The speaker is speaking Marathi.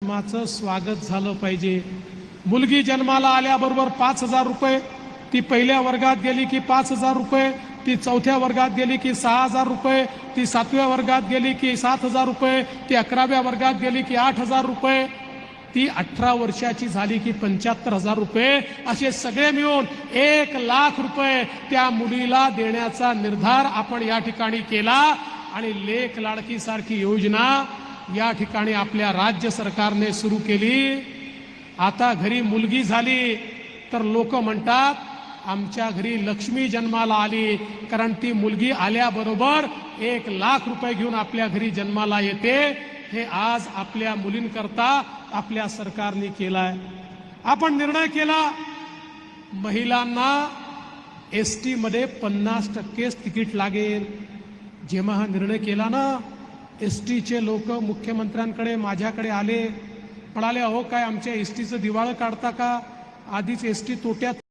माचं स्वागत झालं पाहिजे। मुलगी जन्माला आल्याबरोबर 5,000 रुपये, ती पहिल्या वर्गात गेली की 5,000 रुपये, ती चौथ्या वर्गात गेली की 6,000 रुपये, ती 7व्या वर्गात गेली की 7,000 रुपये, ती 11व्या वर्गात गेली की 8,000 रुपये, ती 18 वर्षाची झाली की 75,000 रुपये, असे सगळे मिळून 1,00,000 रुपये त्या मुलीला देण्याचा निर्धार आपण या ठिकाणी केला। आणि लेक लाडकी सारखी योजना या ठिकाणी आपल्या राज्य सरकारने सुरू केली। आता घरी मुलगी झाली तर लोक म्हणतात आमच्या घरी लक्ष्मी जन्माला आली, कारण ती मुलगी आल्याबरोबर 1,00,000 रुपये घेऊन आपल्या घरी जन्माला येते। हे आज आपल्या मुलींकरता आपल्या सरकारने केलाय। आपण निर्णय केला महिलांना एसटी मध्ये 50% तिकीट लागेल। जेव्हा हा निर्णय केला ना, एसटीचे लोक मुख्यमंत्र्यांकडे माझ्याकडे आले, म्हणाले अहो काय आमच्या एसटीचं दिवाळं काढता का, आधीच एसटी तोट्यात